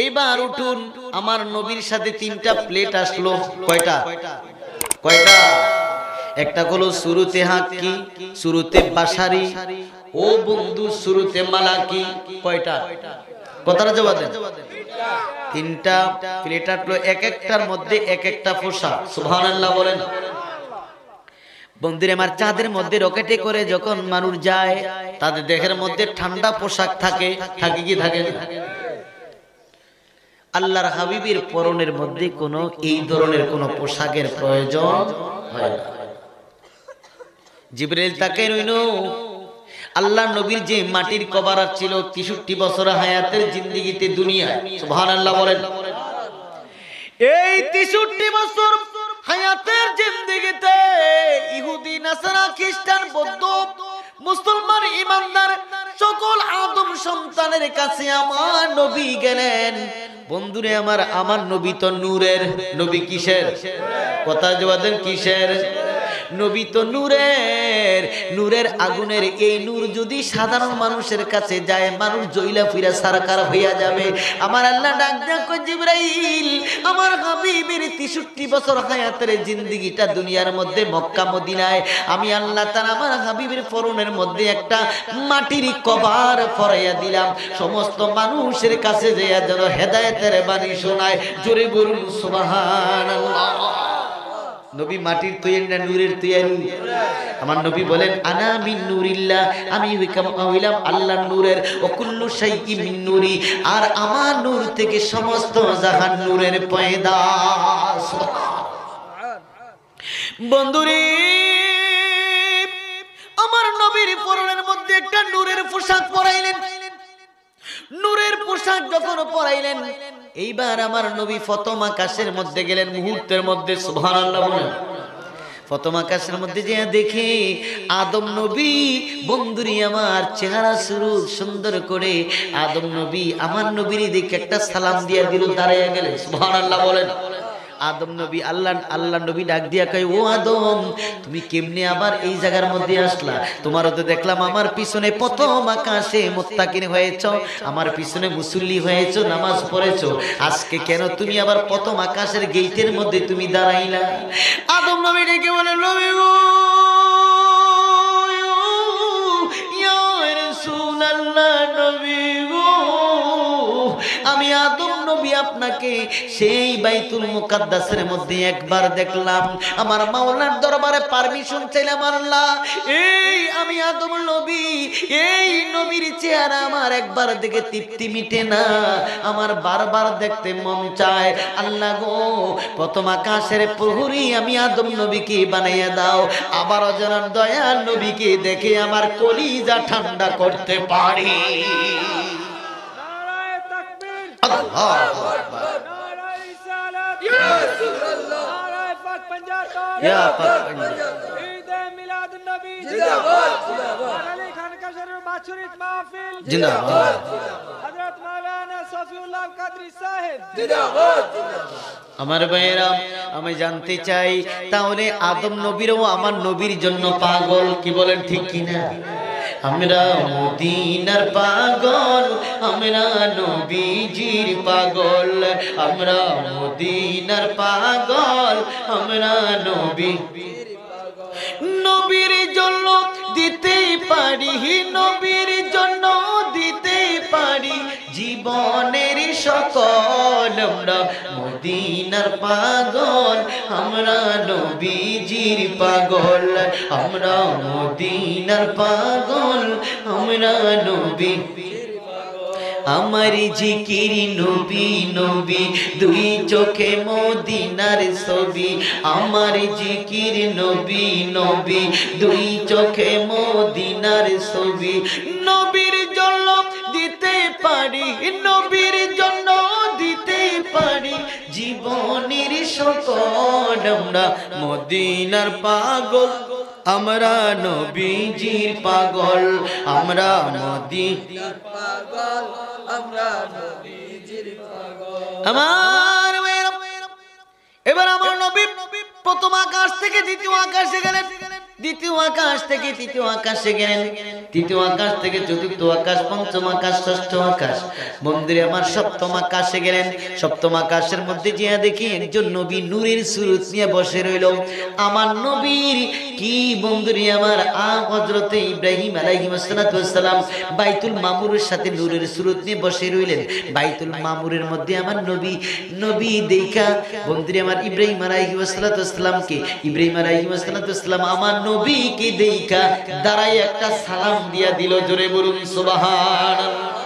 এইবার উঠুন, আমার নবীর সাথে 3টা প্লেট আসলো। কয়টা কয়টা? একটা হলো শুরুতে হাক্কি, শুরুতে বাসারি, ও বন্ধু শুরুতে মালাকি। কয়টা? কথাটা জবাব দেন। 3টা প্লেট আসলো, এক একটার মধ্যে এক একটা পোশাক। সুবহানাল্লাহ বলেন। বন্ধুরে আমার, চাঁদের মধ্যে রকেটে করে যখন মানুষ যায়, তাদের দেহের মধ্যে ঠান্ডা পোশাক থাকে, থাকে কি থাকে না? আল্লাহর হাবিবের পরনের মধ্যে কোনো এই ধরনের কোনো পোশাকের প্রয়োজন হয় না। জিবরাইল তাকে রইল, আল্লাহ নবীর যে মাটির কবর ছিল 63 বছর হায়াতের জিন্দেগিতে দুনিয়ায়। সুবহানাল্লাহ বলেন। এই 63 বছর হায়াতের জিন্দেগিতে ইহুদি, নাসারা, খ্রিস্টান, বৌদ্ধ, মুসলমান, ইমানদার সকল আদম সন্তানের কাছে আমার নবী গেলেন। বন্ধুরে আমার, আমার নবী তো নূরের নবী। কিসের? কথা জবাব দেন, কিসের নবী? তো নূরের। নূরের আগুনের এই নূর যদি সাধারণ মানুষের কাছে যায়, মানুষ জইলা ফিরা সারকার হইয়া যাবে। আমার আল্লাহ ডাক ডাক কই, জিবরাইল, আমার হাবিবের 63 বছর হায়াতের জিন্দেগিটা দুনিয়ার মধ্যে মক্কা মদিনায় আমি আল্লাহ তাআলা আমার হাবিবের পরনের মধ্যে একটা মাটির কবর পরাইয়া দিলাম। সমস্ত মানুষের কাছে যাইয়া যেন হেদায়েতের বাণী শোনায়। জোরে বলুন সুবহানাল্লাহ। নবী মাটির তৈরি না নূরের তৈরি? আমার নবী বলেন, আনা মিন নূরিল্লাহ, আমি হইলাম আল্লাহর নূরের। ওয়া কুল্লু শাইইন মিন নূরি, আর আমার নূর থেকে সমস্ত জাহান নূরের পয়দা। বন্ধুরে আমার নবীর পরনের মধ্যে একটা নূরের পোশাক পরাইলেন। নূরের পোশাক যখন পরাইলেন, এইবার আমার নবী প্রথম আকাশের মধ্যে গেলেন মুহূর্তের মধ্যে। সুবহানাল্লাহ বলেন। প্রথম আকাশের মধ্যে যে দেখে আদম নবী, বন্ধুরি আমার চেহারা শুরু সুন্দর করে আদম নবী আমার নবীর দিকে একটা সালাম দিয়া দিল, দাঁড়াইয়া গেলেন। সুবহানাল্লাহ বলেন। আদম নবী আল্লাহ নবী ডাক দিয়া কয়, ও আদম, তুমি কেমনে আবার এই জায়গার মধ্যে আসলা? তোমারও তো দেখলাম আমার পিছনে প্রথম আকাশে মুত্তাকিন হয়েছো, আমার পিছনে মুসল্লি হয়েছো, নামাজ পড়েছো, আজকে কেন তুমি আবার প্রথম আকাশের গেটের মধ্যে তুমি দাঁড়াইলা? আদম নবী ডেকে বলে, নবী গো, ইয়া রাসূলুল্লাহ, নবী গো, আমি আদম নবী আপনাকে সেই বাইতুল মুকাদ্দাসের মধ্যে একবার দেখলাম, আমার মাওলার দরবারে পারমিশন চাইলাম। আল্লাহ, এই আমি আদম নবী, এই নবীর চেহারা আমার একবার দেখে তৃপ্তি মিটে না, আমার বারবার দেখতে মন চায়। আল্লাহ গো, প্রথম আকাশের প্রহরী আমি আদম নবীকে বানাইয়া দাও, আবারও যেন দয়াল নবীকে দেখে আমার কলিজা ঠান্ডা করতে পারি। আল্লাহু আকবার। ইয়া রাসূলুল্লাহ, নারায়ে পাক পাঞ্জাব, ইয়া পাক পাঞ্জাব, ঈদ মিলাদুন নবী জিন্দাবাদ, জিন্দাবাদ, আলী খান কাশর মাছুরিত মাহফিল জিন্দাবাদ, হযরত মাওলানা সফিউল্লাহ কাদরি সাহেব জিন্দাবাদ, জিন্দাবাদ। আমার ভাইরা, আমি জানতে চাই, তাহলে আদম নবীরও আমার নবীর জন্য পাগল, কি বলেন ঠিক কিনা? আমরা মদিনার পাগল, আমরা নবীজির পাগল, আমরা মদিনার পাগল, আমরা নবীজির পাগল। নবীর জন্য দিতে পারি, নবীর জন্য দিতে পারি জীবনের সকল, আমরা মদিনার পাগল, আমরা নবীজির পাগল, আমরা মদিনার পাগল, আমরা নবী। আমার জিকির নবী নবী, দুই চোখে মদিনার ছবি, আমার জিকির নবী নবী, দুই চোখে মদিনার ছবি। নবীর জন্য দিতে পারি, নবীর জন্য দিতে পারি জীবনের সকল, আমরা মদিনার পাগল, আমরা নবীজির পাগল, আমরা মদিনার পাগল, আমরা নবীজির পাগল। আমার এবার আমার নবী প্রথম আকাশ থেকে দ্বিতীয় আকাশে গেলেন, দ্বিতীয় আকাশ থেকে তৃতীয় আকাশে গেলেন। তৃতীয় আকাশ থেকে চতুর্থ আকাশ, পঞ্চম আকাশ, ষষ্ঠ আকাশ। বন্ধুরে আমার সপ্তম আকাশে গেলেন। সপ্তম আকাশের মধ্যে যে দেখি একজন নবী নূরের সুরত নিয়ে বসে রইল। আমার নবীর কি বন্ধুরে আমার হযরতে ইব্রাহিম আলাইহিস সালাম বাইতুল মামুরের সাথে নূরের সুরত নিয়ে বসে রইলেন। বাইতুল মামুরের মধ্যে আমার নবী দেখা বন্ধুরে আমার ইব্রাহিম আলাইহিস সালামকে, ইব্রাহিম আলাইহিস সালাম আমার নবীকে দেখা দাঁড়ায় একটা সালাম দিয়া দিল। জোরে বলুন সুবহানাল্লাহ।